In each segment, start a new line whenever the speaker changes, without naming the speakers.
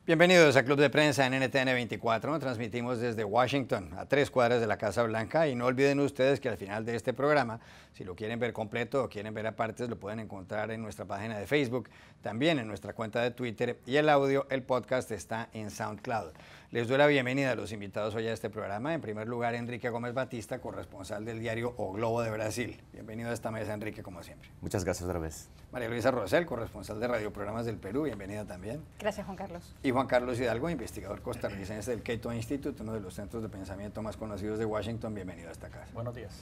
Bienvenidos a Club de Prensa en NTN 24. Transmitimos desde Washington, a 3 cuadras de la Casa Blanca. Y no olviden ustedes que al final de este programa, si lo quieren ver completo o quieren ver a partes, lo pueden encontrar en nuestra página de Facebook, también en nuestra cuenta de Twitter. Y el audio, el podcast, está en SoundCloud. Les doy la bienvenida a los invitados hoy a este programa. En primer lugar, Enrique Gómez Batista, corresponsal del diario O Globo de Brasil. Bienvenido a esta mesa, Enrique, como siempre.
Muchas gracias otra vez.
María Luisa Rosell, corresponsal de Radioprogramas del Perú. Bienvenida también.
Gracias, Juan Carlos.
Y Juan Carlos Hidalgo, investigador costarricense del Cato Institute, uno de los centros de pensamiento más conocidos de Washington. Bienvenido a esta casa.
Buenos días.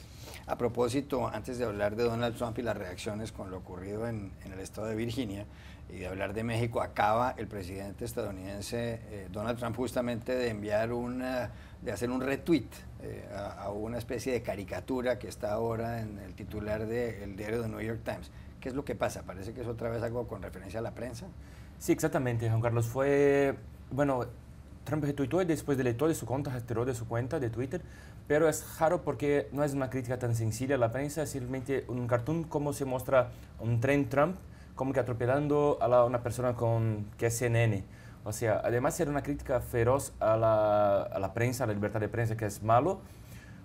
A propósito, antes de hablar de Donald Trump y las reacciones con lo ocurrido en el estado de Virginia y de hablar de México, acaba el presidente estadounidense Donald Trump justamente de enviar de hacer un retweet a una especie de caricatura que está ahora en el titular del diario The New York Times. ¿Qué es lo que pasa? Parece que es otra vez algo con referencia a la prensa.
Sí, exactamente, Juan Carlos. Bueno, Trump retuiteó y después deletó de su cuenta, retiró de su cuenta de Twitter, pero es raro porque no es una crítica tan sencilla a la prensa, es simplemente un cartoon como se muestra un tren Trump, como que atropellando a una persona que es CNN. O sea, además de ser una crítica feroz a la prensa, a la libertad de prensa, que es malo,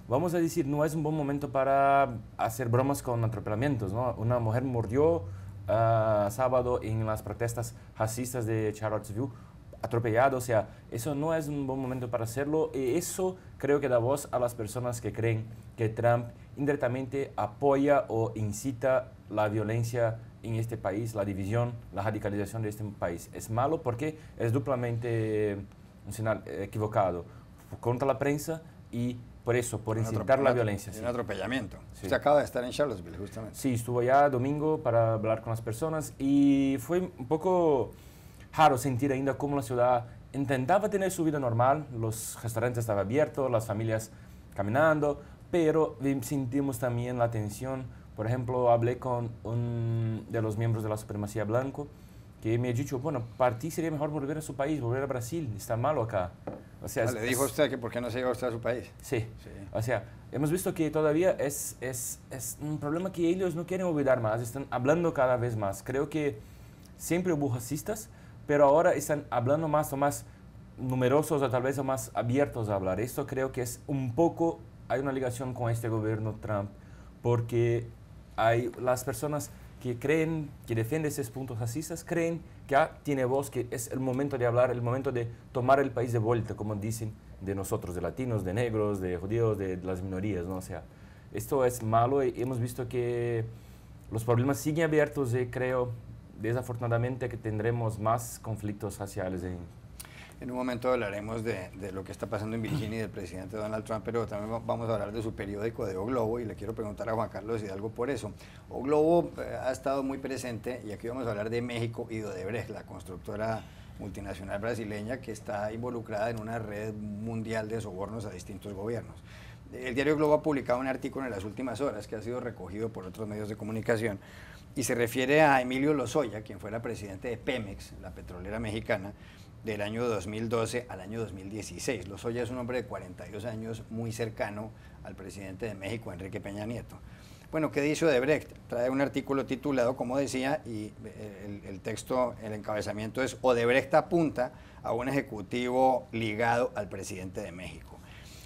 vamos a decir, no es un buen momento para hacer bromas con atropellamientos, ¿no? Una mujer murió sábado en las protestas racistas de Charlottesville, atropellado, o sea, eso no es un buen momento para hacerlo, y eso creo que da voz a las personas que creen que Trump indirectamente apoya o incita la violencia en este país, la división, la radicalización de este país. Es malo porque es duplamente un señal equivocado contra la prensa y por eso, por incitar la violencia.
Un atropellamiento.
Sí.
Usted acaba de estar en Charlottesville, justamente.
Sí, estuvo ya domingo para hablar con las personas y fue un poco raro sentir ainda cómo la ciudad intentaba tener su vida normal, los restaurantes estaban abiertos, las familias caminando, pero sentimos también la tensión. Por ejemplo, hablé con un de los miembros de la supremacía blanco que me ha dicho, bueno, para ti sería mejor volver a su país, volver a Brasil, está malo acá. O sea,
¿Le dijo usted que por qué no se iba usted a su país?
Sí.
Sí.
O sea, hemos visto que todavía es un problema que ellos no quieren olvidar más, están hablando cada vez más. Creo que siempre hubo racistas, pero ahora están hablando más o más numerosos o tal vez o más abiertos a hablar. Esto creo que es un poco, hay una ligación con este gobierno Trump, porque hay las personas que creen, que defienden esos puntos racistas, creen que tiene voz, que es el momento de hablar, el momento de tomar el país de vuelta, como dicen de nosotros, de latinos, de negros, de judíos, de las minorías, ¿no? O sea, esto es malo y hemos visto que los problemas siguen abiertos y creo, desafortunadamente, que tendremos más conflictos raciales
En un momento hablaremos de lo que está pasando en Virginia y del presidente Donald Trump, pero también vamos a hablar de su periódico, de O Globo, y le quiero preguntar a Juan Carlos Hidalgo por eso. O Globo ha estado muy presente, y aquí vamos a hablar de México y de Odebrecht, la constructora multinacional brasileña que está involucrada en una red mundial de sobornos a distintos gobiernos. El diario Globo ha publicado un artículo en las últimas horas que ha sido recogido por otros medios de comunicación y se refiere a Emilio Lozoya, quien fuera presidente de Pemex, la petrolera mexicana, del año 2012 al año 2016. Lozoya es un hombre de 42 años muy cercano al presidente de México, Enrique Peña Nieto. Bueno, ¿qué dice Odebrecht? Trae un artículo titulado, como decía, y el texto, el encabezamiento es Odebrecht apunta a un ejecutivo ligado al presidente de México.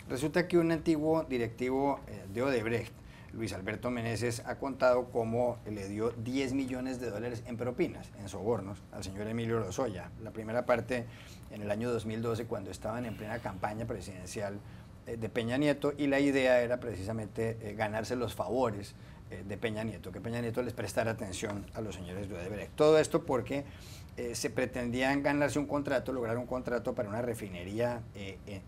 Resulta que un antiguo directivo de Odebrecht, Luis Alberto Meneses, ha contado cómo le dio $10 millones en propinas, en sobornos, al señor Emilio Lozoya. La primera parte en el año 2012, cuando estaban en plena campaña presidencial de Peña Nieto, y la idea era precisamente ganarse los favores de Peña Nieto, que Peña Nieto les prestara atención a los señores de Odebrecht. Todo esto porque se pretendían ganarse un contrato, lograr un contrato para una refinería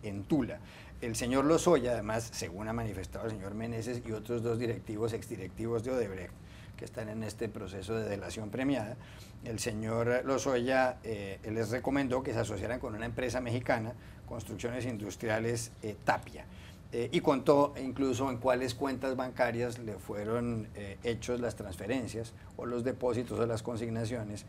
en Tula. El señor Lozoya, además, según ha manifestado el señor Meneses y otros dos directivos, exdirectivos de Odebrecht, que están en este proceso de delación premiada, el señor Lozoya les recomendó que se asociaran con una empresa mexicana, Construcciones Industriales Tapia, y contó incluso en cuáles cuentas bancarias le fueron hechos las transferencias o los depósitos o las consignaciones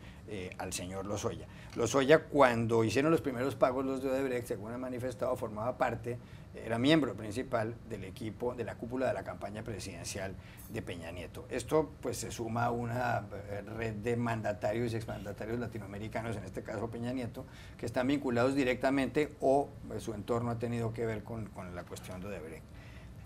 al señor Lozoya. Lozoya, cuando hicieron los primeros pagos los de Odebrecht, según ha manifestado, formaba parte era miembro principal del equipo de la cúpula de la campaña presidencial de Peña Nieto. Esto pues se suma a una red de mandatarios y exmandatarios latinoamericanos, en este caso Peña Nieto, que están vinculados directamente o su entorno ha tenido que ver con la cuestión de Odebrecht.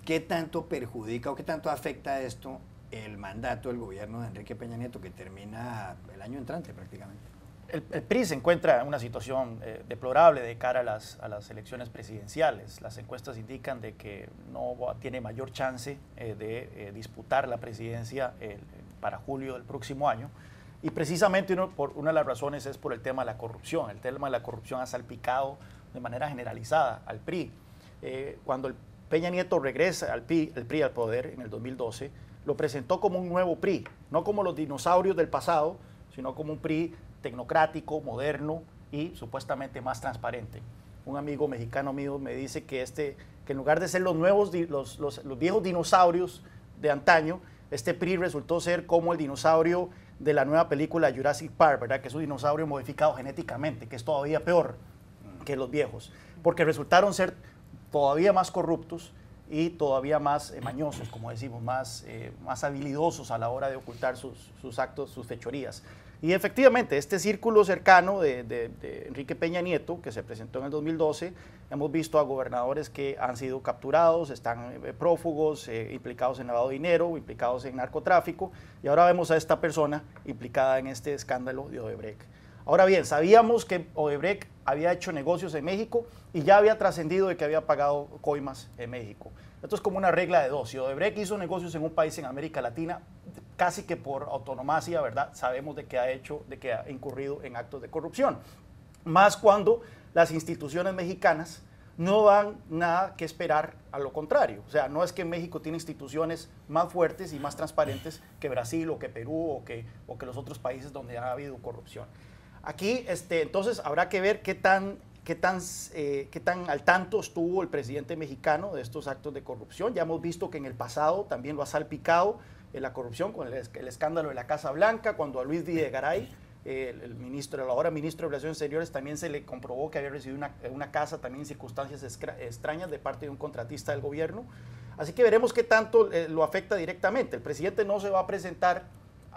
¿Qué tanto perjudica o qué tanto afecta esto el mandato del gobierno de Enrique Peña Nieto, que termina el año entrante prácticamente?
El PRI se encuentra en una situación deplorable de cara a las elecciones presidenciales. Las encuestas indican de que no tiene mayor chance de disputar la presidencia para julio del próximo año. Y precisamente una de las razones es por el tema de la corrupción. El tema de la corrupción ha salpicado de manera generalizada al PRI. Cuando el Peña Nieto regresa el PRI al poder en el 2012, lo presentó como un nuevo PRI, no como los dinosaurios del pasado, sino como un PRI tecnocrático, moderno y supuestamente más transparente. Un amigo mexicano mío me dice que en lugar de ser los viejos dinosaurios de antaño, este PRI resultó ser como el dinosaurio de la nueva película Jurassic Park, ¿verdad? Que es un dinosaurio modificado genéticamente, que es todavía peor que los viejos, porque resultaron ser todavía más corruptos y todavía más mañosos, como decimos, más habilidosos a la hora de ocultar sus actos, sus fechorías. Y efectivamente, este círculo cercano de Enrique Peña Nieto, que se presentó en el 2012, hemos visto a gobernadores que han sido capturados, están prófugos, implicados en lavado de dinero, implicados en narcotráfico, y ahora vemos a esta persona implicada en este escándalo de Odebrecht. Ahora bien, sabíamos que Odebrecht había hecho negocios en México y ya había trascendido de que había pagado coimas en México. Esto es como una regla de dos. Si Odebrecht hizo negocios en un país en América Latina, casi que por autonomía, ¿verdad? Sabemos de que ha incurrido en actos de corrupción. Más cuando las instituciones mexicanas no dan nada que esperar a lo contrario. O sea, no es que México tiene instituciones más fuertes y más transparentes que Brasil o que Perú o que los otros países donde ha habido corrupción. Aquí, entonces, habrá que ver qué tan al tanto estuvo el presidente mexicano de estos actos de corrupción. Ya hemos visto que en el pasado también lo ha salpicado la corrupción con el escándalo de la Casa Blanca, cuando a Luis Videgaray, el ahora ministro de Relaciones Exteriores, también se le comprobó que había recibido una casa también en circunstancias extrañas de parte de un contratista del gobierno. Así que veremos qué tanto lo afecta directamente. El presidente no se va a presentar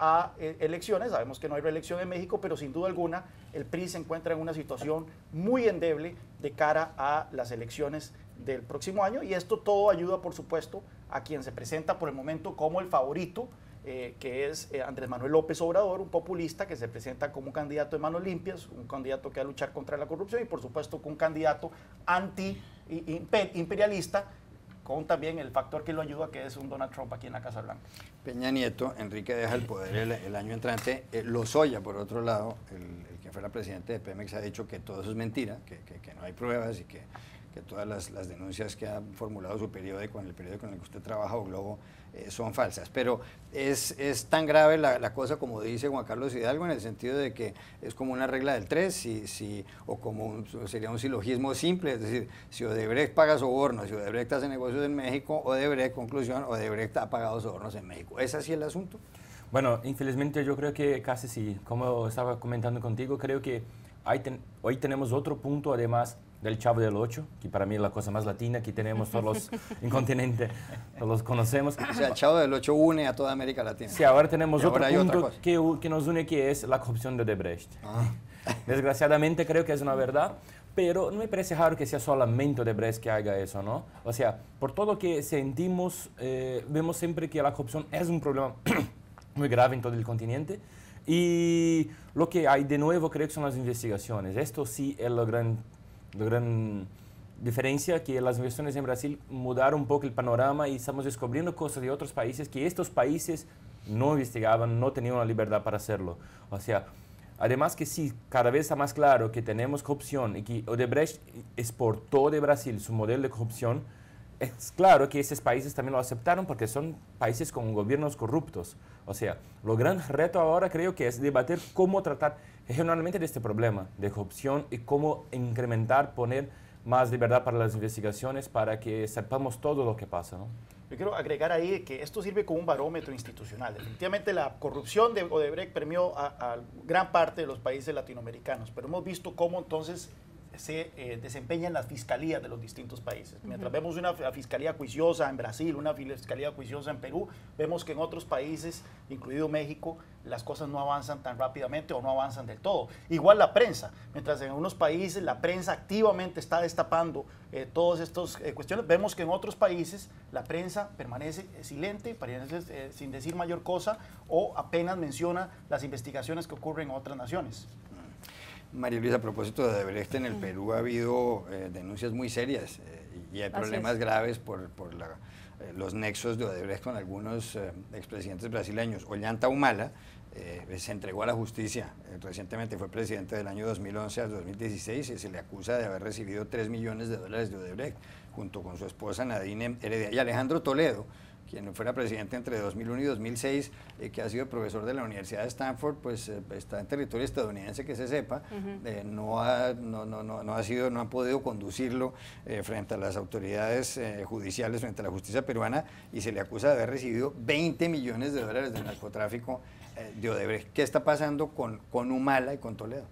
a elecciones, sabemos que no hay reelección en México, pero sin duda alguna el PRI se encuentra en una situación muy endeble de cara a las elecciones del próximo año, y esto todo ayuda, por supuesto, a quien se presenta por el momento como el favorito, que es Andrés Manuel López Obrador, un populista que se presenta como un candidato de manos limpias, un candidato que va a luchar contra la corrupción y por supuesto un candidato anti-imperialista, con también el factor que lo ayuda, que es un Donald Trump aquí en la Casa Blanca.
Peña Nieto, Enrique deja el poder el año entrante. Lozoya, por otro lado, el que fuera presidente de Pemex, ha dicho que todo eso es mentira, que no hay pruebas y que todas las denuncias que ha formulado su periódico, en el periódico en el que usted trabaja, O Globo, son falsas. Pero es tan grave la cosa como dice Juan Carlos Hidalgo, en el sentido de que es como una regla del 3, o como sería un silogismo simple, es decir, si Odebrecht paga sobornos, si Odebrecht hace negocios en México, Odebrecht ha pagado sobornos en México. ¿Es así el asunto?
Bueno, infelizmente yo creo que casi sí. Como estaba comentando contigo, creo que hoy tenemos otro punto, además del Chavo del Ocho, que para mí es la cosa más latina que tenemos todos los en continente, todos los conocemos.
O sea, el Chavo del Ocho une a toda América Latina.
Sí, ahora tenemos otro punto que nos une, que es la corrupción de Odebrecht. Desgraciadamente creo que es una verdad, pero no me parece raro que sea solamente Odebrecht que haga eso, ¿no? O sea, por todo lo que sentimos, vemos siempre que la corrupción es un problema muy grave en todo el continente, y lo que hay de nuevo creo que son las investigaciones. Esto sí es la gran diferencia, que las investigaciones en Brasil mudaron un poco el panorama y estamos descubriendo cosas de otros países que estos países no investigaban, no tenían la libertad para hacerlo. O sea, además que sí, cada vez está más claro que tenemos corrupción y que Odebrecht exportó de Brasil su modelo de corrupción. Es claro que esos países también lo aceptaron porque son países con gobiernos corruptos. O sea, lo gran reto ahora creo que es debatir cómo tratar regionalmente de este problema de corrupción y cómo incrementar, poner más libertad para las investigaciones para que sepamos todo lo que pasa, ¿no?
Yo quiero agregar ahí que esto sirve como un barómetro institucional. Definitivamente la corrupción de Odebrecht premió a gran parte de los países latinoamericanos, pero hemos visto cómo entonces se desempeña en las fiscalías de los distintos países. Mientras vemos una fiscalía juiciosa en Brasil, una fiscalía juiciosa en Perú, vemos que en otros países, incluido México, las cosas no avanzan tan rápidamente o no avanzan del todo. Igual la prensa, mientras en unos países la prensa activamente está destapando todas estas cuestiones, vemos que en otros países la prensa permanece silente, permanece sin decir mayor cosa o apenas menciona las investigaciones que ocurren en otras naciones.
María Luisa, a propósito de Odebrecht, en el Perú ha habido denuncias muy serias y hay problemas graves por los nexos de Odebrecht con algunos expresidentes brasileños. Ollanta Humala se entregó a la justicia, recientemente fue presidente del año 2011 al 2016 y se le acusa de haber recibido $3 millones de Odebrecht, junto con su esposa Nadine Heredia y Alejandro Toledo, quien fuera presidente entre 2001 y 2006, que ha sido profesor de la Universidad de Stanford, pues está en territorio estadounidense, que se sepa, no ha podido conducirlo frente a las autoridades judiciales, frente a la justicia peruana, y se le acusa de haber recibido $20 millones de narcotráfico de Odebrecht. ¿Qué está pasando con Humala y con Toledo?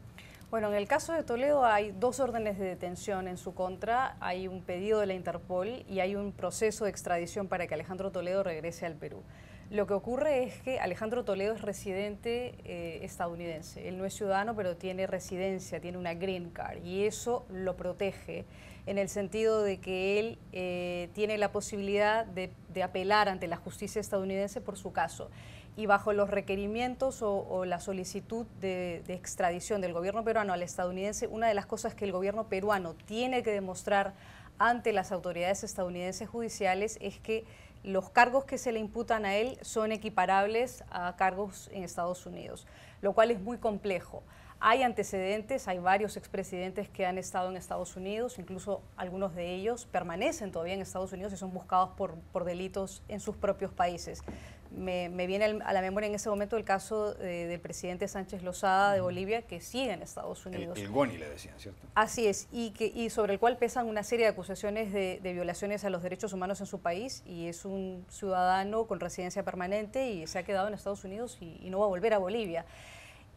Bueno, en el caso de Toledo hay 2 órdenes de detención en su contra, hay un pedido de la Interpol y hay un proceso de extradición para que Alejandro Toledo regrese al Perú. Lo que ocurre es que Alejandro Toledo es residente estadounidense, él no es ciudadano pero tiene residencia, tiene una green card y eso lo protege en el sentido de que él tiene la posibilidad de apelar ante la justicia estadounidense por su caso. Y bajo los requerimientos o la solicitud de extradición del gobierno peruano al estadounidense, una de las cosas que el gobierno peruano tiene que demostrar ante las autoridades estadounidenses judiciales es que los cargos que se le imputan a él son equiparables a cargos en Estados Unidos, lo cual es muy complejo. Hay antecedentes, hay varios expresidentes que han estado en Estados Unidos, incluso algunos de ellos permanecen todavía en Estados Unidos y son buscados por delitos en sus propios países. Me viene a la memoria en ese momento el caso del presidente Sánchez Lozada de Bolivia, que sigue en Estados Unidos.
El Goni le decían, ¿cierto?
Así es, y sobre el cual pesan una serie de acusaciones de violaciones a los derechos humanos en su país, y es un ciudadano con residencia permanente y se ha quedado en Estados Unidos y no va a volver a Bolivia.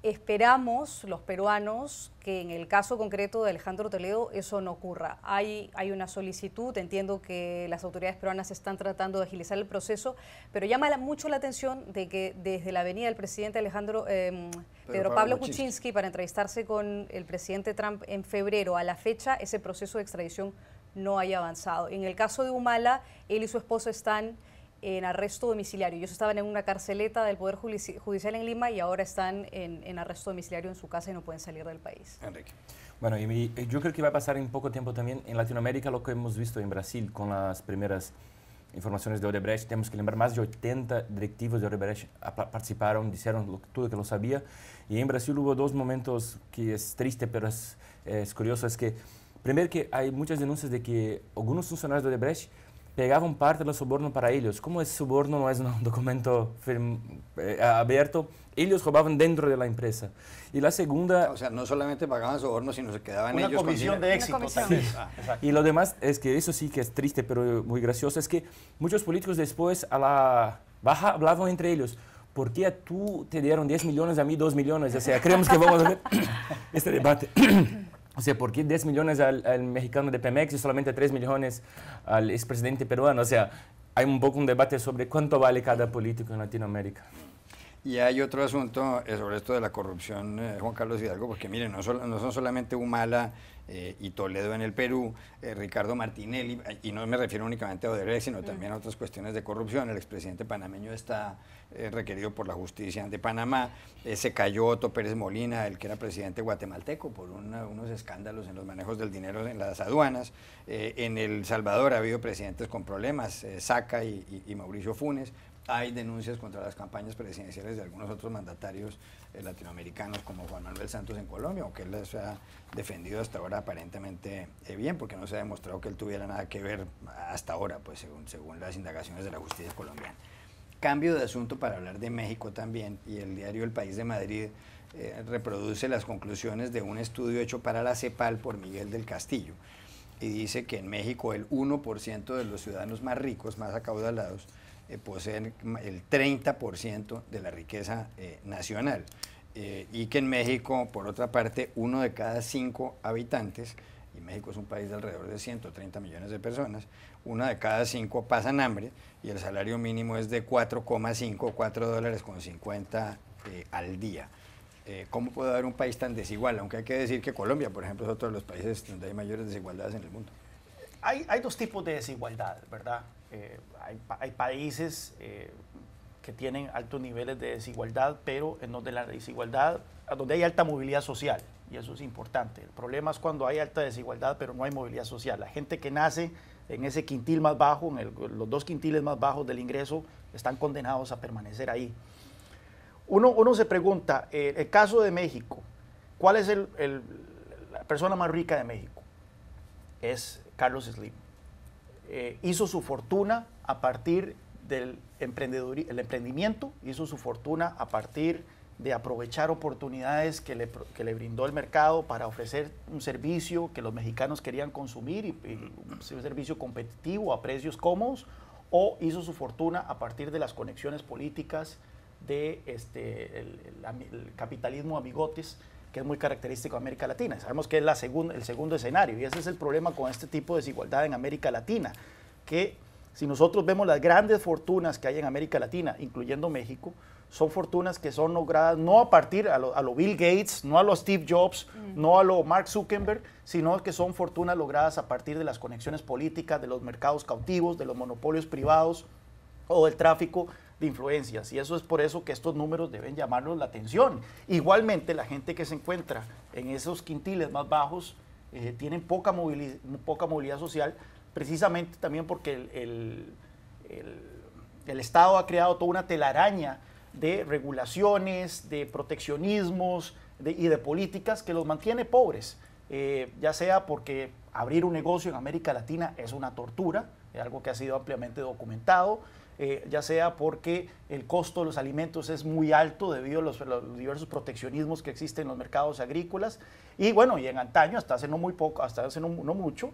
Esperamos, los peruanos, que en el caso concreto de Alejandro Toledo eso no ocurra. Hay una solicitud, entiendo que las autoridades peruanas están tratando de agilizar el proceso, pero llama mucho la atención de que desde la venida del presidente Pedro Pablo Kuczynski para entrevistarse con el presidente Trump en febrero a la fecha, ese proceso de extradición no haya avanzado. En el caso de Humala, él y su esposa están en arresto domiciliario. Ellos estaban en una carceleta del Poder Judicial en Lima y ahora están en arresto domiciliario en su casa y no pueden salir del país.
Enrique.
Bueno, yo creo que va a pasar en poco tiempo también en Latinoamérica lo que hemos visto en Brasil con las primeras informaciones de Odebrecht. Tenemos que lembrar, más de 80 directivos de Odebrecht participaron, dijeron todo que lo sabía. Y en Brasil hubo 2 momentos que es triste, pero es curioso. Es que, primero, que hay muchas denuncias de que algunos funcionarios de Odebrecht pegaban parte del soborno para ellos. Como ese soborno no es un documento abierto, ellos robaban dentro de la empresa. Y la segunda...
O sea, no solamente pagaban soborno, sino se quedaban ellos
con... Una comisión de éxito también.
Y lo demás es que eso sí que es triste, pero muy gracioso, es que muchos políticos después a la baja hablaban entre ellos. ¿Por qué a tú te dieron 10 millones, a mí 2 millones? O sea, creemos que vamos a ver este debate. O sea, ¿por qué 10 millones al mexicano de Pemex y solamente 3 millones al expresidente peruano? O sea, hay un poco un debate sobre cuánto vale cada político en Latinoamérica.
Y hay otro asunto sobre esto de la corrupción, Juan Carlos Hidalgo, porque miren, no son solamente Humala y Toledo en el Perú, Ricardo Martinelli, y no me refiero únicamente a Odebrecht, sino también a otras cuestiones de corrupción. El expresidente panameño está requerido por la justicia de Panamá. Se cayó Otto Pérez Molina, el que era presidente guatemalteco, por unos escándalos en los manejos del dinero en las aduanas. En El Salvador ha habido presidentes con problemas, Saca y Mauricio Funes. Hay denuncias contra las campañas presidenciales de algunos otros mandatarios latinoamericanos, como Juan Manuel Santos en Colombia, aunque él se ha defendido hasta ahora aparentemente bien, porque no se ha demostrado que él tuviera nada que ver hasta ahora, pues según las indagaciones de la justicia colombiana. Cambio de asunto para hablar de México también, y el diario El País de Madrid reproduce las conclusiones de un estudio hecho para la CEPAL por Miguel del Castillo, y dice que en México el 1% de los ciudadanos más ricos, más acaudalados, poseen el 30% de la riqueza nacional, y que en México, por otra parte, 1 de cada 5 habitantes y México es un país de alrededor de 130 millones de personas, 1 de cada 5 pasan hambre y el salario mínimo es de 4,5, $4.50 al día. ¿Cómo puede haber un país tan desigual? Aunque hay que decir que Colombia, por ejemplo, es otro de los países donde hay mayores desigualdades en el mundo.
Hay dos tipos de desigualdad, ¿verdad? Hay países que tienen altos niveles de desigualdad, pero en donde la desigualdad, donde hay alta movilidad social, y eso es importante. El problema es cuando hay alta desigualdad, pero no hay movilidad social. La gente que nace en ese quintil más bajo, los 2 quintiles más bajos del ingreso, están condenados a permanecer ahí. Uno se pregunta, el caso de México, ¿cuál es la persona más rica de México? Es Carlos Slim. Hizo su fortuna a partir del emprendimiento, hizo su fortuna a partir de aprovechar oportunidades que le brindó el mercado para ofrecer un servicio que los mexicanos querían consumir y un servicio competitivo a precios cómodos, o hizo su fortuna a partir de las conexiones políticas de el capitalismo amigotes, que es muy característico de América Latina. Sabemos que es el segundo escenario, y ese es el problema con este tipo de desigualdad en América Latina, que si nosotros vemos las grandes fortunas que hay en América Latina, incluyendo México, son fortunas que son logradas no a partir a lo Bill Gates, no a lo Steve Jobs, no a lo Mark Zuckerberg, sino que son fortunas logradas a partir de las conexiones políticas, de los mercados cautivos, de los monopolios privados o del tráfico de influencias. Y eso es por eso que estos números deben llamarnos la atención. Igualmente, la gente que se encuentra en esos quintiles más bajos tienen poca movilidad social, precisamente también porque el Estado ha creado toda una telaraña de regulaciones, de proteccionismos y de políticas que los mantiene pobres, ya sea porque abrir un negocio en América Latina es una tortura, es algo que ha sido ampliamente documentado, ya sea porque el costo de los alimentos es muy alto debido a los diversos proteccionismos que existen en los mercados agrícolas, y bueno, y en antaño, hasta hace no mucho,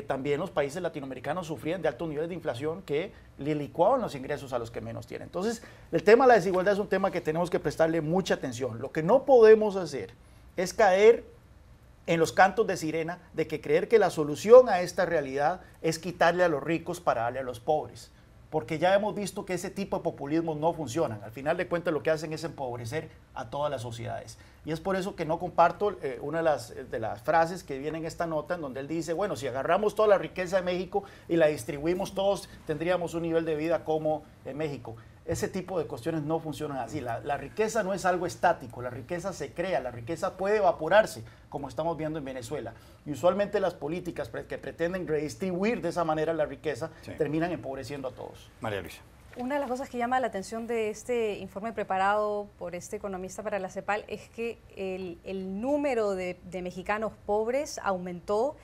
también los países latinoamericanos sufrían de altos niveles de inflación que le licuaban los ingresos a los que menos tienen. Entonces, el tema de la desigualdad es un tema que tenemos que prestarle mucha atención. Lo que no podemos hacer es caer en los cantos de sirena de que creer que la solución a esta realidad es quitarle a los ricos para darle a los pobres, porque ya hemos visto que ese tipo de populismos no funcionan. Al final de cuentas lo que hacen es empobrecer a todas las sociedades. Y es por eso que no comparto una de las frases que viene en esta nota, en donde él dice, bueno, si agarramos toda la riqueza de México y la distribuimos todos, tendríamos un nivel de vida como en México. Ese tipo de cuestiones no funcionan así. La riqueza no es algo estático, la riqueza se crea, la riqueza puede evaporarse, como estamos viendo en Venezuela. Y usualmente las políticas que pretenden redistribuir de esa manera la riqueza terminan empobreciendo a todos.
María Luisa.
Una de las cosas que llama la atención de este informe preparado por este economista para la CEPAL es que el número de mexicanos pobres aumentó,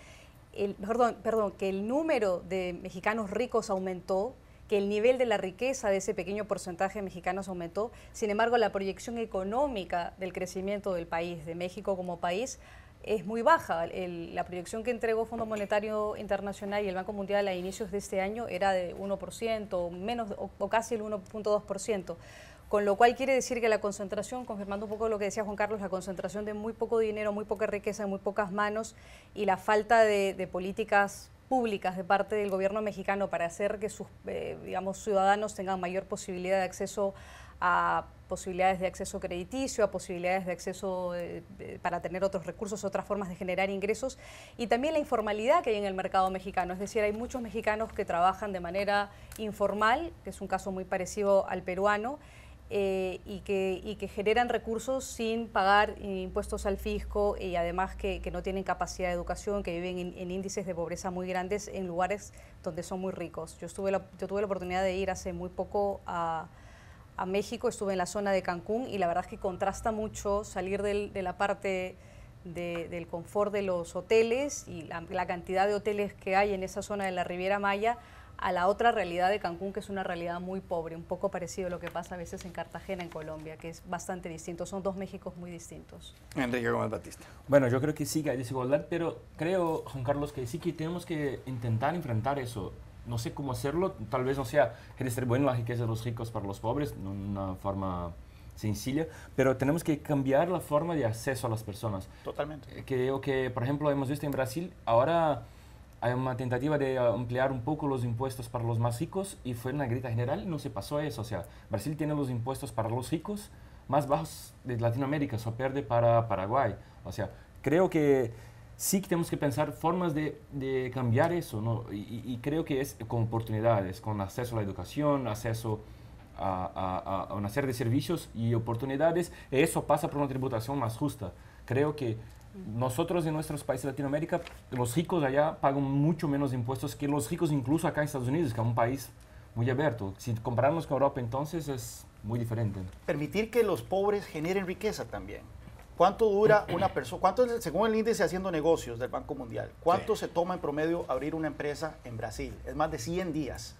que el número de mexicanos ricos aumentó, que el nivel de la riqueza de ese pequeño porcentaje de mexicanos aumentó. Sin embargo, la proyección económica del crecimiento del país, de México como país, es muy baja. La proyección que entregó Fondo Monetario Internacional y el Banco Mundial a inicios de este año era de 1%, menos o casi el 1.2%. Con lo cual quiere decir que la concentración, confirmando un poco lo que decía Juan Carlos, la concentración de muy poco dinero, muy poca riqueza en muy pocas manos y la falta de políticas públicas de parte del gobierno mexicano para hacer que sus ciudadanos tengan mayor posibilidad de acceso a posibilidades de acceso crediticio, a posibilidades de acceso para tener otros recursos, otras formas de generar ingresos, y también la informalidad que hay en el mercado mexicano. Es decir, hay muchos mexicanos que trabajan de manera informal, que es un caso muy parecido al peruano, y que generan recursos sin pagar impuestos al fisco, y además que no tienen capacidad de educación, que viven en índices de pobreza muy grandes en lugares donde son muy ricos. Yo tuve la oportunidad de ir hace muy poco a México, estuve en la zona de Cancún, y la verdad es que contrasta mucho salir de la parte del confort de los hoteles y la cantidad de hoteles que hay en esa zona de la Riviera Maya a la otra realidad de Cancún, que es una realidad muy pobre, un poco parecido a lo que pasa a veces en Cartagena, en Colombia, que es bastante distinto. Son dos Méxicos muy distintos.
Enrique Gómez Batista.
Bueno, yo creo que sí que hay desigualdad, pero creo, Juan Carlos, que sí que tenemos que intentar enfrentar eso. No sé cómo hacerlo, tal vez no sea redistribuir la riqueza de los ricos para los pobres, de una forma sencilla, pero tenemos que cambiar la forma de acceso a las personas.
Totalmente.
Creo que, por ejemplo, hemos visto en Brasil, ahora hay una tentativa de ampliar un poco los impuestos para los más ricos y fue una grita general y no se pasó eso. O sea, Brasil tiene los impuestos para los ricos más bajos de Latinoamérica, eso pierde para Paraguay. O sea, creo que sí que tenemos que pensar formas de cambiar eso, ¿no? Y creo que es con oportunidades, con acceso a la educación, acceso a una serie de servicios y oportunidades. Eso pasa por una tributación más justa. Creo que nosotros en nuestros países de Latinoamérica, los ricos allá pagan mucho menos impuestos que los ricos incluso acá en Estados Unidos, que es un país muy abierto. Si comparamos con Europa, entonces es muy diferente.
Permitir que los pobres generen riqueza también. ¿Cuánto dura una persona? ¿Cuánto, según el índice Haciendo Negocios del Banco Mundial, cuánto se toma en promedio abrir una empresa en Brasil? Es más de 100 días.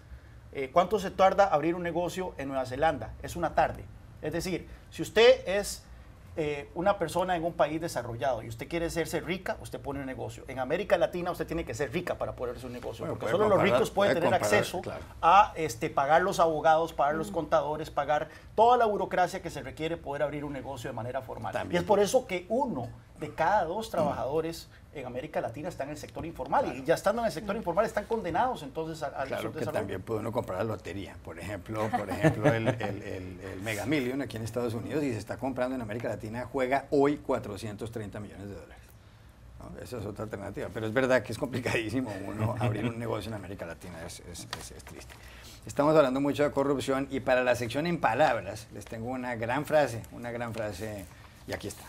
¿Cuánto se tarda abrir un negocio en Nueva Zelanda? Es una tarde. Es decir, si usted es una persona en un país desarrollado y usted quiere hacerse rica, usted pone un negocio. En América Latina usted tiene que ser rica para poder hacer un negocio, porque solo los ricos pueden tener acceso a pagar los abogados, pagar los contadores, pagar toda la burocracia que se requiere poder abrir un negocio de manera formal. Y es por eso que 1 de cada 2 trabajadores en América Latina está en el sector informal, y ya estando en el sector informal están condenados entonces al
Claro que
subdesarrollo.
también puede uno comprar la lotería, por ejemplo el Mega Million aquí en Estados Unidos, y se está comprando en América Latina, juega hoy $430 millones. ¿No? Esa es otra alternativa, pero es verdad que es complicadísimo uno abrir un negocio en América Latina, es triste. Estamos hablando mucho de corrupción, y para la sección en palabras les tengo una gran frase, y aquí está.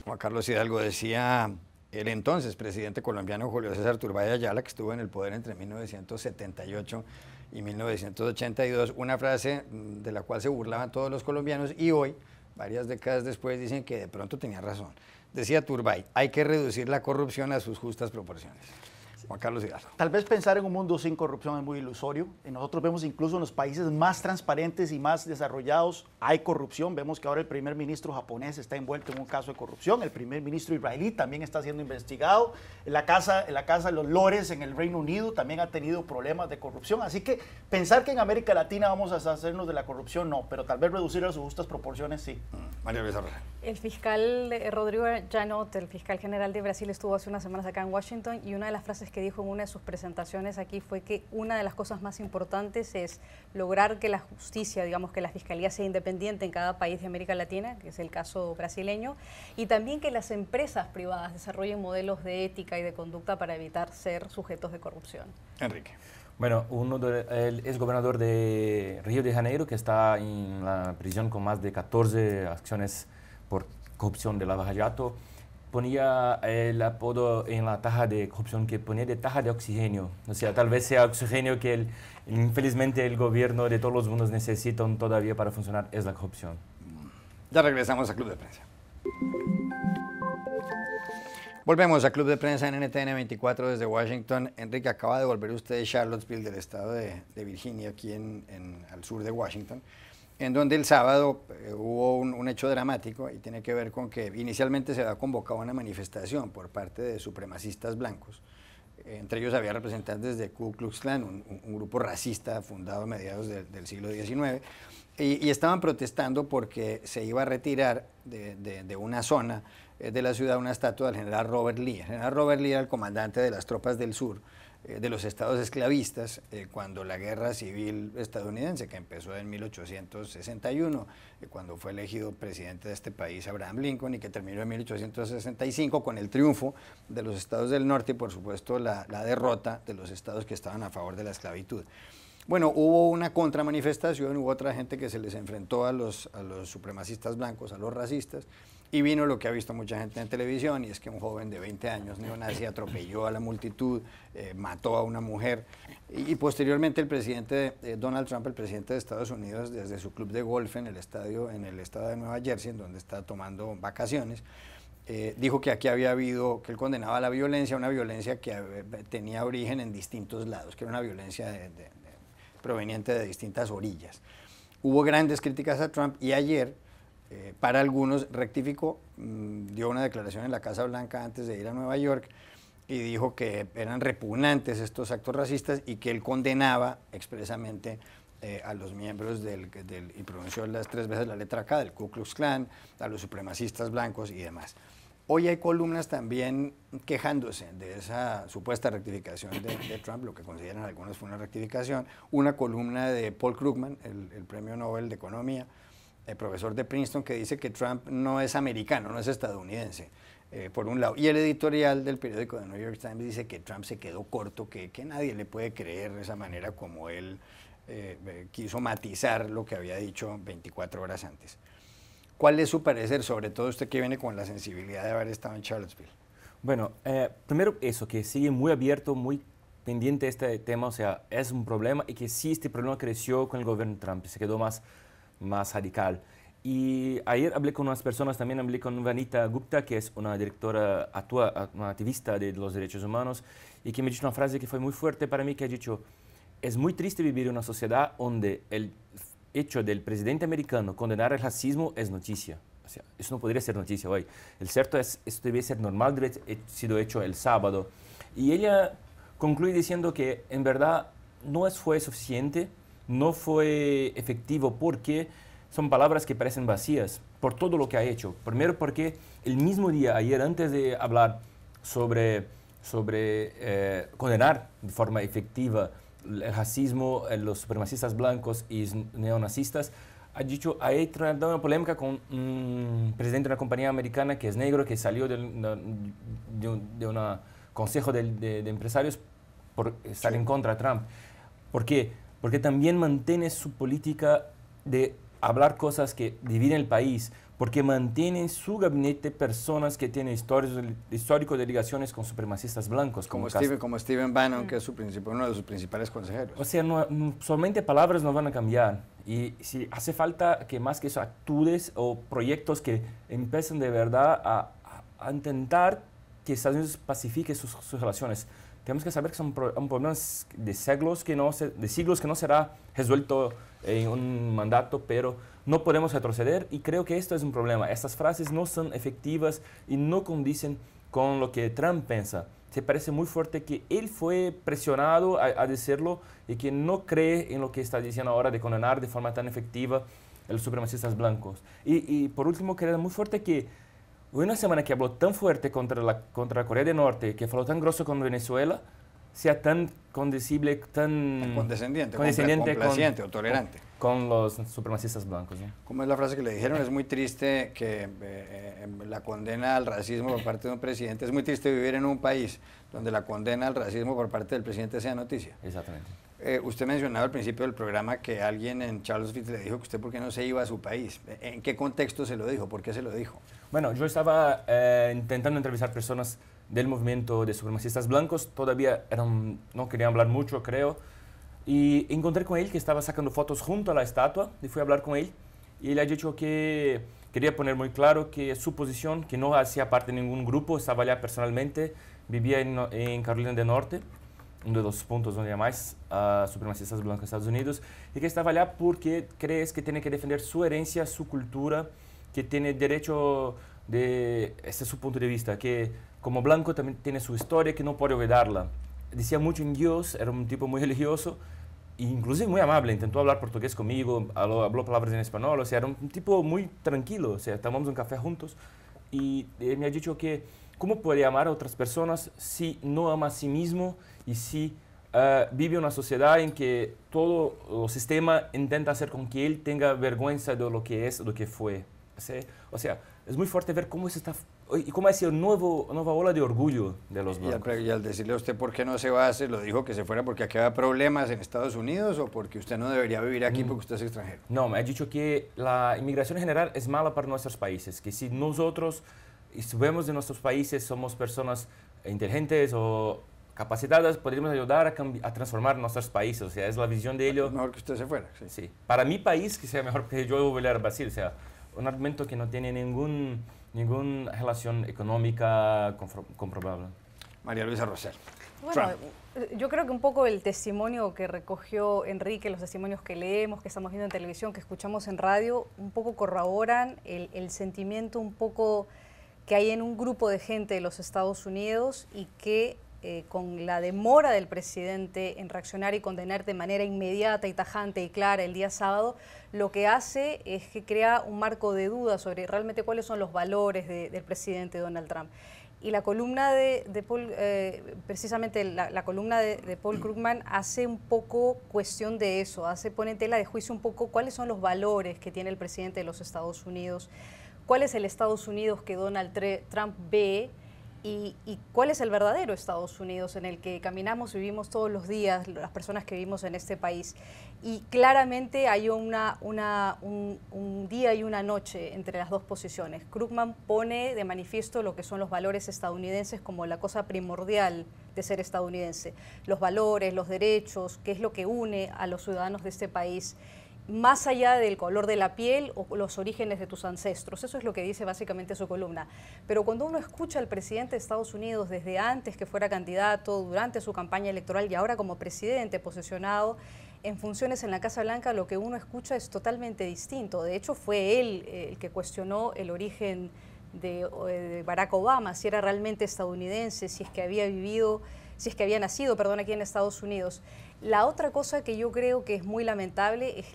Juan Carlos Hidalgo decía: el entonces presidente colombiano Julio César Turbay Ayala, que estuvo en el poder entre 1978 y 1982, una frase de la cual se burlaban todos los colombianos, y hoy, varias décadas después, dicen que de pronto tenía razón. Decía Turbay: hay que reducir la corrupción a sus justas proporciones. Juan Carlos Hidalgo.
Tal vez pensar en un mundo sin corrupción es muy ilusorio. Nosotros vemos incluso en los países más transparentes y más desarrollados hay corrupción. Vemos que ahora el primer ministro japonés está envuelto en un caso de corrupción. El primer ministro israelí también está siendo investigado. La casa de los lores en el Reino Unido también ha tenido problemas de corrupción. Así que pensar que en América Latina vamos a hacernos de la corrupción, no. Pero tal vez reducir a sus justas proporciones, sí.
María Luisa Rosa.
El fiscal Rodrigo Janot, el fiscal general de Brasil, estuvo hace unas semanas acá en Washington, y una de las frases que dijo en una de sus presentaciones aquí fue que una de las cosas más importantes es lograr que la justicia, digamos que la fiscalía sea independiente en cada país de América Latina, que es el caso brasileño, y también que las empresas privadas desarrollen modelos de ética y de conducta para evitar ser sujetos de corrupción.
Enrique.
Bueno, el exgobernador de Río de Janeiro, que está en la prisión con más de 14 acciones por corrupción de Lava Jato, ponía el apodo en la taja de corrupción que ponía de taja de oxígeno. O sea, tal vez sea oxígeno que infelizmente el gobierno de todos los mundos necesitan todavía para funcionar, es la corrupción.
Ya regresamos a Club de Prensa. Volvemos a Club de Prensa en NTN 24 desde Washington. Enrique, acaba de volver usted de Charlottesville, del estado de Virginia, aquí al sur de Washington, en donde el sábado hubo un hecho dramático, y tiene que ver con que inicialmente se había convocado una manifestación por parte de supremacistas blancos. Entre ellos había representantes de Ku Klux Klan, un grupo racista fundado a mediados del siglo XIX, y estaban protestando porque se iba a retirar de una zona de la ciudad una estatua del general Robert Lee. El general Robert Lee era el comandante de las tropas del sur de los estados esclavistas cuando la guerra civil estadounidense, que empezó en 1861, cuando fue elegido presidente de este país Abraham Lincoln, y que terminó en 1865 con el triunfo de los estados del norte y por supuesto la derrota de los estados que estaban a favor de la esclavitud. Bueno, hubo una contramanifestación, hubo otra gente que se les enfrentó a los supremacistas blancos, a los racistas, y vino lo que ha visto mucha gente en televisión, y es que un joven de 20 años, neonazi, atropelló a la multitud, mató a una mujer, y posteriormente el presidente Donald Trump, el presidente de Estados Unidos, desde su club de golf en el estado de Nueva Jersey, en donde está tomando vacaciones, dijo que aquí había habido, que él condenaba la violencia, una violencia que tenía origen en distintos lados, que era una violencia proveniente de distintas orillas. Hubo grandes críticas a Trump, y ayer, para algunos, rectificó, dio una declaración en la Casa Blanca antes de ir a Nueva York, y dijo que eran repugnantes estos actos racistas y que él condenaba expresamente a los miembros y pronunció las 3 veces la letra K del Ku Klux Klan, a los supremacistas blancos y demás. Hoy hay columnas también quejándose de esa supuesta rectificación de Trump, lo que consideran algunos fue una rectificación. Una columna de Paul Krugman, el premio Nobel de Economía, el profesor de Princeton, que dice que Trump no es americano, no es estadounidense, por un lado. Y el editorial del periódico The New York Times dice que Trump se quedó corto, que nadie le puede creer de esa manera como él quiso matizar lo que había dicho 24 horas antes. ¿Cuál es su parecer, sobre todo usted que viene con la sensibilidad de haber estado en Charlottesville?
Bueno, primero eso, que sigue muy abierto, muy pendiente este tema, o sea, es un problema y que sí, este problema creció con el gobierno de Trump, se quedó más radical. Y ayer hablé con unas personas, también hablé con Vanita Gupta, que es una directora, una activista de los derechos humanos, y que me dijo una frase que fue muy fuerte para mí, que ha dicho, es muy triste vivir en una sociedad donde el hecho del presidente americano condenar el racismo es noticia. O sea, eso no podría ser noticia hoy. El cierto es, esto debe ser normal, debe haber sido hecho el sábado. Y ella concluye diciendo que en verdad no fue suficiente, no fue efectivo, porque son palabras que parecen vacías por todo lo que ha hecho. Primero porque el mismo día, ayer, antes de hablar sobre condenar de forma efectiva el racismo, los supremacistas blancos y neonazistas, ha dado una polémica con un presidente de una compañía americana que es negro, que salió de un consejo de empresarios por estar en contra de Trump. ¿Por qué? Porque también mantiene su política de hablar cosas que dividen el país, porque mantiene en su gabinete personas que tienen histórico de ligaciones con supremacistas blancos.
Como Stephen Bannon, que es uno de sus principales consejeros.
O sea, solamente palabras no van a cambiar. Y si hace falta que más que eso, actitudes o proyectos que empiecen de verdad a intentar que Estados Unidos pacifique sus relaciones. Tenemos que saber que son problemas de siglos que no será resuelto en un mandato, pero no podemos retroceder y creo que esto es un problema. Estas frases no son efectivas y no condicen con lo que Trump piensa. Se parece muy fuerte que él fue presionado a decirlo y que no cree en lo que está diciendo ahora de condenar de forma tan efectiva a los supremacistas blancos. Y por último, creo muy fuerte que una semana que habló tan fuerte contra Corea del Norte, que habló tan grosso con Venezuela, sea tan condecible, tan
condescendiente, complaciente o tolerante.
Con los supremacistas blancos. ¿No?
¿Cómo es la frase que le dijeron? Es muy triste que la condena al racismo por parte de un presidente, es muy triste vivir en un país donde la condena al racismo por parte del presidente sea noticia.
Exactamente.
Usted mencionaba al principio del programa que alguien en Charlottesville le dijo que usted por qué no se iba a su país. ¿En qué contexto se lo dijo? ¿Por qué se lo dijo?
Bueno, yo estaba intentando entrevistar personas del movimiento de supremacistas blancos, todavía no querían hablar mucho, creo, y encontré con él que estaba sacando fotos junto a la estatua, y fui a hablar con él, y él ha dicho que quería poner muy claro que su posición, que no hacía parte de ningún grupo, estaba allá personalmente, vivía en Carolina del Norte, uno de los puntos donde hay más supremacistas blancos en Estados Unidos, y que estaba allá porque crees que tiene que defender su herencia, su cultura, que tiene derecho ese es su punto de vista, que como blanco también tiene su historia, que no puede olvidarla. Decía mucho en Dios, era un tipo muy religioso, e inclusive muy amable, intentó hablar portugués conmigo, habló palabras en español, o sea, era un tipo muy tranquilo, o sea, tomamos un café juntos, y me ha dicho que cómo puede amar a otras personas si no ama a sí mismo y si vive una sociedad en que todo el sistema intenta hacer con que él tenga vergüenza de lo que es, lo que fue. O sea, es muy fuerte ver cómo ha sido nueva ola de orgullo de los blancos.
Y al decirle a usted por qué no se va, ¿se lo dijo que se fuera porque aquí había problemas en Estados Unidos o porque usted no debería vivir aquí porque usted es extranjero?
No, me ha dicho que la inmigración en general es mala para nuestros países, que si nosotros estuvimos en nuestros países, somos personas inteligentes o capacitadas, podríamos ayudar a transformar nuestros países, o sea, es la visión de ellos.
Es mejor que usted se fuera. Sí.
Sí. Para mi país, que sea mejor que yo volver a Brasil, o sea, un argumento que no tiene ninguna relación económica comprobable.
María Luisa Rosell.
Bueno, yo creo que un poco el testimonio que recogió Enrique, los testimonios que leemos, que estamos viendo en televisión, que escuchamos en radio, un poco corroboran el sentimiento un poco que hay en un grupo de gente de los Estados Unidos y que con la demora del presidente en reaccionar y condenar de manera inmediata y tajante y clara el día sábado, lo que hace es que crea un marco de duda sobre realmente cuáles son los valores del presidente Donald Trump. Y la columna de Paul, precisamente la columna de Paul Krugman hace un poco cuestión de eso, pone en tela de juicio un poco cuáles son los valores que tiene el presidente de los Estados Unidos, cuál es el Estados Unidos que Donald Trump ve y cuál es el verdadero Estados Unidos en el que caminamos y vivimos todos los días las personas que vivimos en este país. Y claramente hay un día y una noche entre las dos posiciones. Krugman pone de manifiesto lo que son los valores estadounidenses como la cosa primordial de ser estadounidense. Los valores, los derechos, qué es lo que une a los ciudadanos de este país, más allá del color de la piel o los orígenes de tus ancestros. Eso es lo que dice básicamente su columna. Pero cuando uno escucha al presidente de Estados Unidos desde antes que fuera candidato, durante su campaña electoral y ahora como presidente posesionado en funciones en la Casa Blanca, lo que uno escucha es totalmente distinto. De hecho, fue él el que cuestionó el origen de Barack Obama, si era realmente estadounidense, si es que había nacido, aquí en Estados Unidos. La otra cosa que yo creo que es muy lamentable es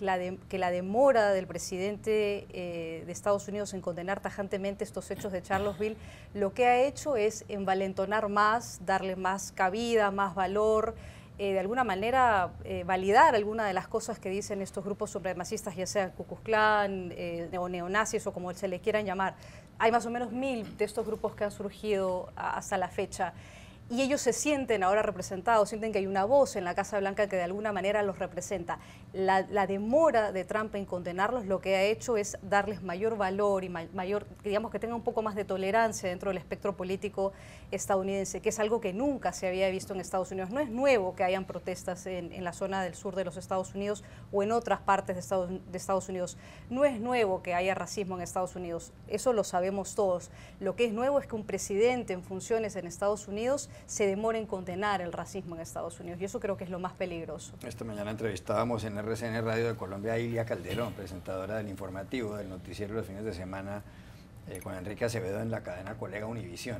que la demora del presidente de Estados Unidos en condenar tajantemente estos hechos de Charlottesville, lo que ha hecho es envalentonar más, darle más cabida, más valor, de alguna manera validar algunas de las cosas que dicen estos grupos supremacistas, ya sea Ku Klux Klan o neonazis o como se le quieran llamar. Hay más o menos 1000 de estos grupos que han surgido hasta la fecha. Y ellos se sienten ahora representados, sienten que hay una voz en la Casa Blanca que de alguna manera los representa. La demora de Trump en condenarlos lo que ha hecho es darles mayor valor y mayor, digamos, que tengan un poco más de tolerancia dentro del espectro político estadounidense, que es algo que nunca se había visto en Estados Unidos. No es nuevo que hayan protestas en la zona del sur de los Estados Unidos o en otras partes de Estados Unidos. No es nuevo que haya racismo en Estados Unidos, eso lo sabemos todos. Lo que es nuevo es que un presidente en funciones en Estados Unidos se demora en condenar el racismo en Estados Unidos, y eso creo que es lo más peligroso.
Esta mañana entrevistábamos en RCN Radio de Colombia a Ilia Calderón, presentadora del informativo, del noticiero de los fines de semana, con Enrique Acevedo en la cadena colega Univisión.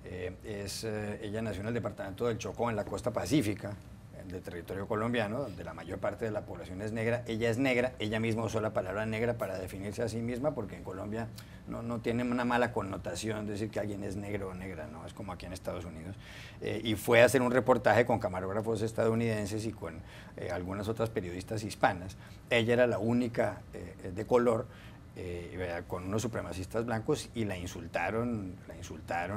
Ella nació en el departamento del Chocó, en la costa pacífica, del territorio colombiano, donde la mayor parte de la población es negra. Ella es negra, ella misma usó la palabra negra para definirse a sí misma, porque en Colombia no tiene una mala connotación decir que alguien es negro o negra, no es como aquí en Estados Unidos. Y fue a hacer un reportaje con camarógrafos estadounidenses y con algunas otras periodistas hispanas. Ella era la única de color, con unos supremacistas blancos, y la insultaron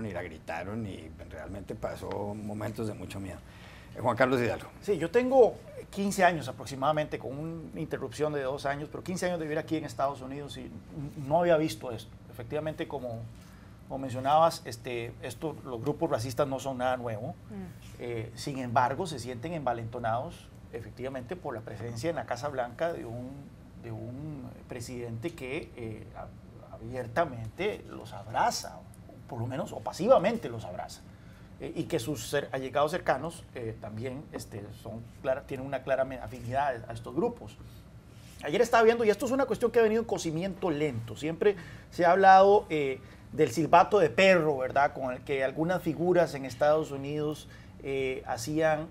y la gritaron, y realmente pasó momentos de mucho miedo. Juan Carlos Hidalgo.
Sí, yo tengo 15 años aproximadamente, con una interrupción de 2 años, pero 15 años de vivir aquí en Estados Unidos y no había visto esto. Efectivamente, como mencionabas, los grupos racistas no son nada nuevo. Sin embargo, se sienten envalentonados efectivamente por la presencia en la Casa Blanca de un presidente que abiertamente los abraza, por lo menos, o pasivamente los abraza. Y que sus allegados cercanos también tienen una clara afinidad a estos grupos. Ayer estaba viendo, y esto es una cuestión que ha venido en cocimiento lento, siempre se ha hablado del silbato de perro, ¿verdad?, con el que algunas figuras en Estados Unidos hacían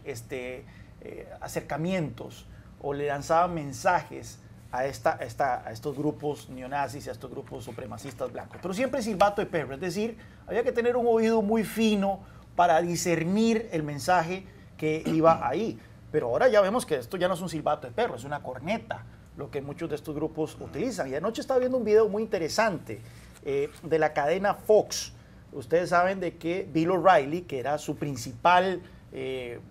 acercamientos o le lanzaban mensajes a estos grupos neonazis y a estos grupos supremacistas blancos. Pero siempre silbato de perro, es decir, había que tener un oído muy fino para discernir el mensaje que iba ahí. Pero ahora ya vemos que esto ya no es un silbato de perro, es una corneta, lo que muchos de estos grupos utilizan. Y anoche estaba viendo un video muy interesante de la cadena Fox. Ustedes saben de que Bill O'Reilly, que era su principal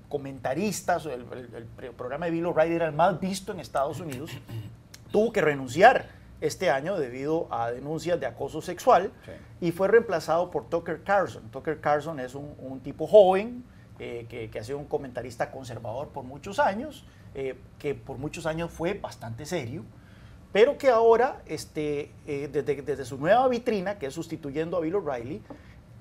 comentarista, el programa de Bill O'Reilly era el más visto en Estados Unidos, tuvo que renunciar este año debido a denuncias de acoso sexual, sí, y fue reemplazado por Tucker Carlson. Tucker Carlson es un tipo joven que ha sido un comentarista conservador por muchos años, que por muchos años fue bastante serio, pero que ahora, desde su nueva vitrina, que es sustituyendo a Bill O'Reilly,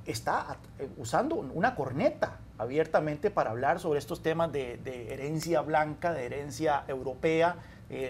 está usando una corneta abiertamente para hablar sobre estos temas de herencia blanca, de herencia europea,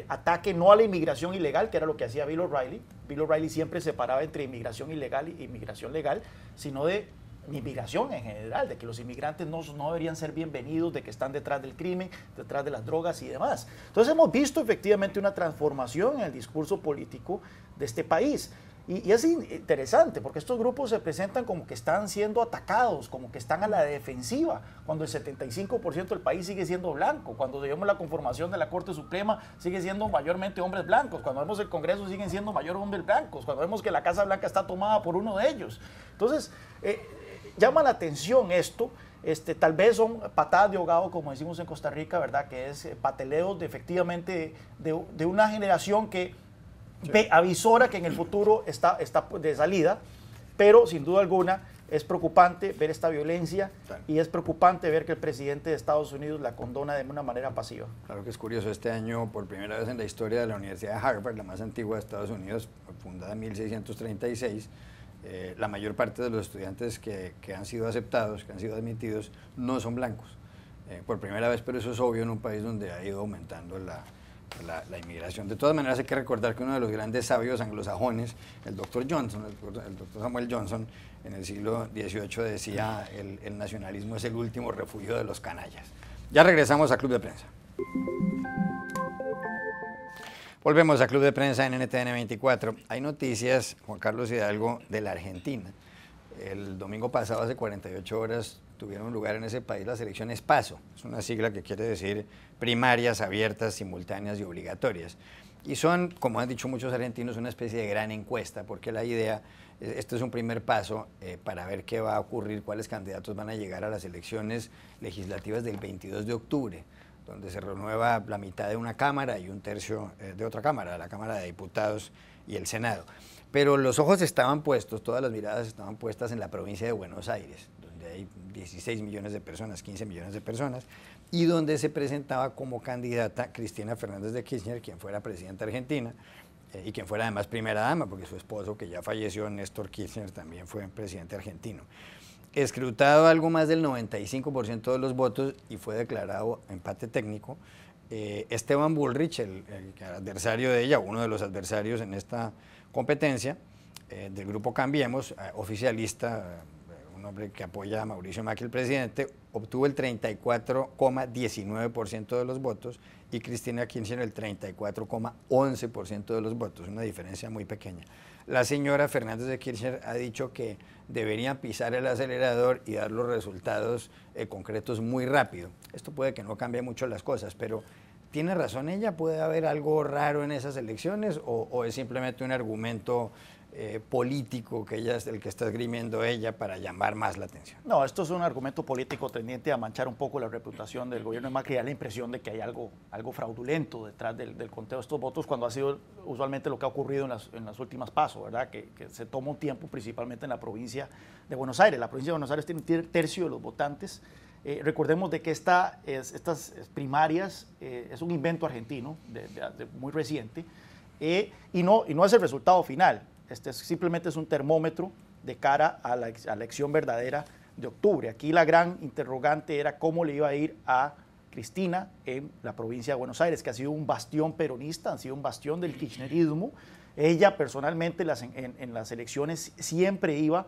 ataque no a la inmigración ilegal, que era lo que hacía Bill O'Reilly. Bill O'Reilly siempre separaba entre inmigración ilegal e inmigración legal, sino de inmigración en general, de que los inmigrantes no deberían ser bienvenidos, de que están detrás del crimen, detrás de las drogas y demás. Entonces hemos visto efectivamente una transformación en el discurso político de este país. Y es interesante porque estos grupos se presentan como que están siendo atacados, como que están a la defensiva, cuando el 75% del país sigue siendo blanco, cuando vemos la conformación de la Corte Suprema sigue siendo mayormente hombres blancos, cuando vemos el Congreso siguen siendo mayor hombres blancos, cuando vemos que la Casa Blanca está tomada por uno de ellos. Entonces, llama la atención esto. Tal vez son patadas de ahogado, como decimos en Costa Rica, ¿verdad? Que es pateleos efectivamente de una generación que avisora que en el futuro está de salida, pero sin duda alguna es preocupante ver esta violencia y es preocupante ver que el presidente de Estados Unidos la condona de una manera pasiva.
Claro que es curioso, este año por primera vez en la historia de la Universidad de Harvard, la más antigua de Estados Unidos, fundada en 1636, la mayor parte de los estudiantes que han sido aceptados, que han sido admitidos, no son blancos. Por primera vez, pero eso es obvio en un país donde ha ido aumentando la inmigración. De todas maneras hay que recordar que uno de los grandes sabios anglosajones, el doctor Johnson, el doctor Samuel Johnson, en el siglo XVIII decía el nacionalismo es el último refugio de los canallas. Ya regresamos a Club de Prensa. Volvemos a Club de Prensa en NTN 24. Hay noticias, Juan Carlos Hidalgo, de la Argentina. El domingo pasado, hace 48 horas, tuvieron lugar en ese país las elecciones PASO. Es una sigla que quiere decir primarias, abiertas, simultáneas y obligatorias. Y son, como han dicho muchos argentinos, una especie de gran encuesta, porque la idea, esto es un primer paso para ver qué va a ocurrir, cuáles candidatos van a llegar a las elecciones legislativas del 22 de octubre, donde se renueva la mitad de una Cámara y un tercio de otra Cámara, la Cámara de Diputados y el Senado. Pero los ojos estaban puestos, todas las miradas estaban puestas en la provincia de Buenos Aires, donde hay 16 millones de personas, 15 millones de personas, y donde se presentaba como candidata Cristina Fernández de Kirchner, quien fuera presidenta argentina, y quien fuera además primera dama, porque su esposo, que ya falleció, Néstor Kirchner, también fue presidente argentino. Escrutado algo más del 95% de los votos y fue declarado empate técnico, Esteban Bullrich, el adversario de ella, uno de los adversarios en esta competencia del grupo Cambiemos, oficialista, un hombre que apoya a Mauricio Macri, el presidente, obtuvo el 34,19% de los votos y Cristina Kirchner el 34,11% de los votos, una diferencia muy pequeña. La señora Fernández de Kirchner ha dicho que deberían pisar el acelerador y dar los resultados concretos muy rápido. Esto puede que no cambie mucho las cosas, pero ¿tiene razón ella? ¿Puede haber algo raro en esas elecciones o es simplemente un argumento político que ella es el que está esgrimiendo ella para llamar más la atención?
No, esto es un argumento político tendiente a manchar un poco la reputación del gobierno de Macri, da la impresión de que hay algo fraudulento detrás del conteo de estos votos, cuando ha sido usualmente lo que ha ocurrido en las últimas PASO, ¿verdad? Que se toma un tiempo principalmente en la provincia de Buenos Aires. La provincia de Buenos Aires tiene un tercio de los votantes. Recordemos de que estas primarias es un invento argentino muy reciente y no es el resultado final. Simplemente es un termómetro de cara a la elección verdadera de octubre. Aquí la gran interrogante era cómo le iba a ir a Cristina en la provincia de Buenos Aires, que ha sido un bastión peronista, ha sido un bastión del kirchnerismo. Ella personalmente en las elecciones siempre iba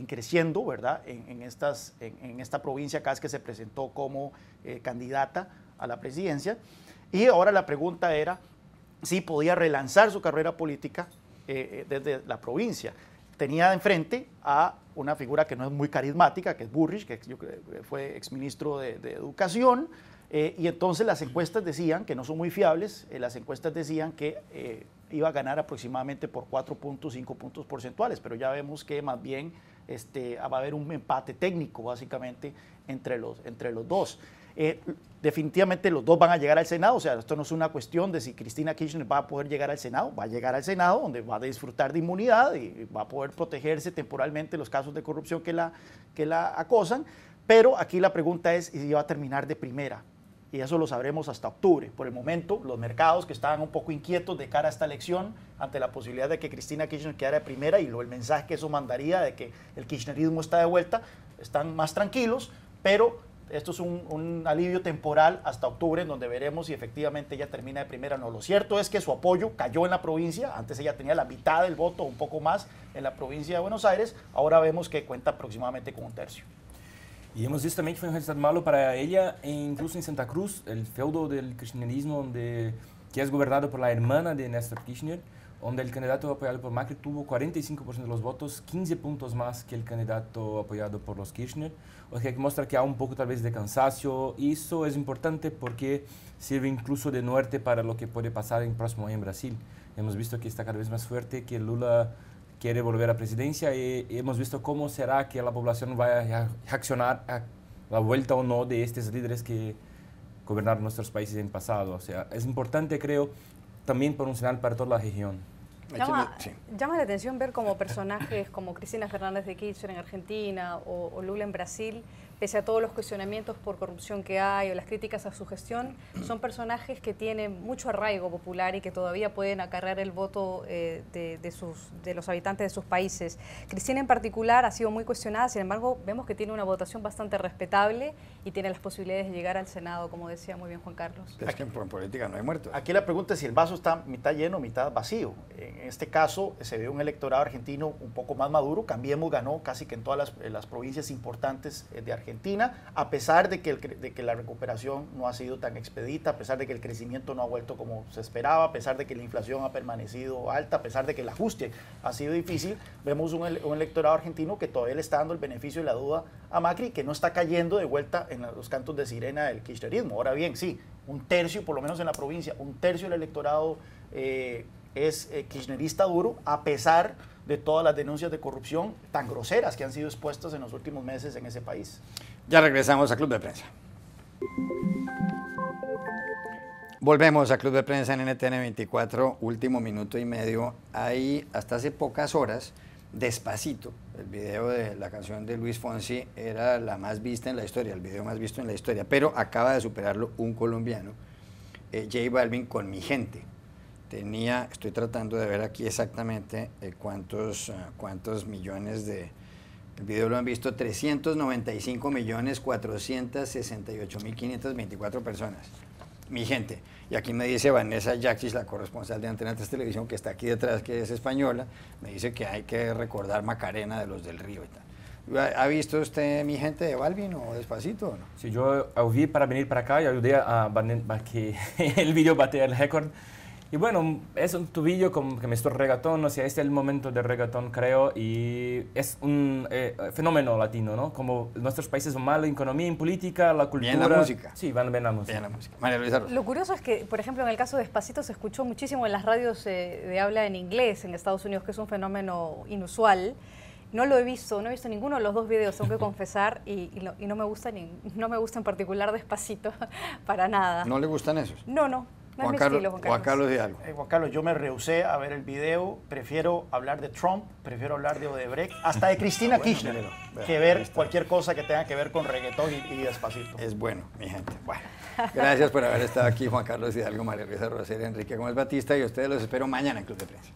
creciendo, ¿verdad? En esta provincia cada vez que se presentó como candidata a la presidencia. Y ahora la pregunta era si podía relanzar su carrera política desde la provincia. Tenía enfrente a una figura que no es muy carismática, que es Bullrich, que fue exministro de Educación, y entonces las encuestas decían, que no son muy fiables, las encuestas decían que iba a ganar aproximadamente por 4.5 puntos porcentuales, pero ya vemos que más bien va a haber un empate técnico básicamente entre los dos. Definitivamente los dos van a llegar al Senado, o sea, esto no es una cuestión de si Cristina Kirchner va a poder llegar al Senado, va a llegar al Senado donde va a disfrutar de inmunidad y va a poder protegerse temporalmente de los casos de corrupción que la acosan, pero aquí la pregunta es si va a terminar de primera. Y eso lo sabremos hasta octubre. Por el momento, los mercados que estaban un poco inquietos de cara a esta elección, ante la posibilidad de que Cristina Kirchner quedara de primera y el mensaje que eso mandaría de que el kirchnerismo está de vuelta, están más tranquilos, pero esto es un alivio temporal hasta octubre, en donde veremos si efectivamente ella termina de primera o no. Lo cierto es que su apoyo cayó en la provincia. Antes ella tenía la mitad del voto, un poco más, en la provincia de Buenos Aires. Ahora vemos que cuenta aproximadamente con un tercio.
Y hemos visto también que fue un resultado malo para ella, incluso en Santa Cruz, el feudo del kirchnerismo, que es gobernado por la hermana de Néstor Kirchner, donde el candidato apoyado por Macri tuvo 45% de los votos, 15 puntos más que el candidato apoyado por los Kirchner. O sea, que muestra que hay un poco tal vez de cansancio, y eso es importante porque sirve incluso de norte para lo que puede pasar en próximo año en Brasil. Hemos visto que está cada vez más fuerte, que Lula quiere volver a presidencia, y hemos visto cómo será que la población vaya a reaccionar a la vuelta o no de estos líderes que gobernaron nuestros países en pasado. O sea, es importante, creo, también por un señal para toda la región.
Llama la atención ver como personajes como Cristina Fernández de Kirchner en Argentina o Lula en Brasil, pese a todos los cuestionamientos por corrupción que hay o las críticas a su gestión, son personajes que tienen mucho arraigo popular y que todavía pueden acarrear el voto de los habitantes de sus países. Cristina en particular ha sido muy cuestionada, sin embargo vemos que tiene una votación bastante respetable y tiene las posibilidades de llegar al Senado, como decía muy bien Juan Carlos.
Es que en política no hay muertos.
Aquí la pregunta es si el vaso está mitad lleno o mitad vacío. En este caso se ve un electorado argentino un poco más maduro. Cambiemos ganó casi que en todas las provincias importantes de Argentina, a pesar de que la recuperación no ha sido tan expedita, a pesar de que el crecimiento no ha vuelto como se esperaba, a pesar de que la inflación ha permanecido alta, a pesar de que el ajuste ha sido difícil. Vemos un electorado argentino que todavía le está dando el beneficio de la duda a Macri, que no está cayendo de vuelta en los cantos de sirena del kirchnerismo. Ahora bien, sí, un tercio, por lo menos en la provincia, un tercio del electorado es kirchnerista duro, a pesar de todas las denuncias de corrupción tan groseras que han sido expuestas en los últimos meses en ese país.
Ya regresamos a Club de Prensa. Volvemos a Club de Prensa en NTN 24, último minuto y medio. Ahí, hasta hace pocas horas, Despacito, el video de la canción de Luis Fonsi, era la más vista en la historia, el video más visto en la historia, pero acaba de superarlo un colombiano, J Balvin, con Mi Gente. Estoy tratando de ver aquí exactamente cuántos millones de... El video lo han visto 395.468.524 personas. Mi Gente. Y aquí me dice Vanessa Yaxis, la corresponsal de Antena 3 Televisión, que está aquí detrás, que es española, me dice que hay que recordar Macarena de Los del Río y tal. ¿Ha visto usted Mi Gente de Balvin o Despacito o no?
Sí, yo vi para venir para acá y ayudé a que el video batiera el récord. Y bueno, es un tubillo que mezcló reggaetón, o sea, este es el momento del reggaetón, creo, y es un fenómeno latino, ¿no? Como nuestros países van mal en economía, en política, la cultura...
Bien la música.
Sí, van bien la música.
Bien la música. María Luisa Rosa.
Lo curioso es que, por ejemplo, en el caso de Despacito se escuchó muchísimo en las radios de habla en inglés en Estados Unidos, que es un fenómeno inusual. No lo he visto, no he visto ninguno de los dos videos, tengo que confesar, y no me gusta no me gusta en particular Despacito, para nada.
¿No le gustan esos?
No es mi estilo, Juan Carlos.
Juan Carlos, di algo.
Juan Carlos, yo me rehusé a ver el video, prefiero hablar de Trump, prefiero hablar de Odebrecht, hasta de Cristina Kirchner, que ver cualquier cosa que tenga que ver con reggaetón y Despacito.
Es bueno, mi gente. Bueno, gracias por haber estado aquí, Juan Carlos Hidalgo, María Luisa Rosera, Enrique Gómez Batista, y a ustedes los espero mañana en Club de Prensa.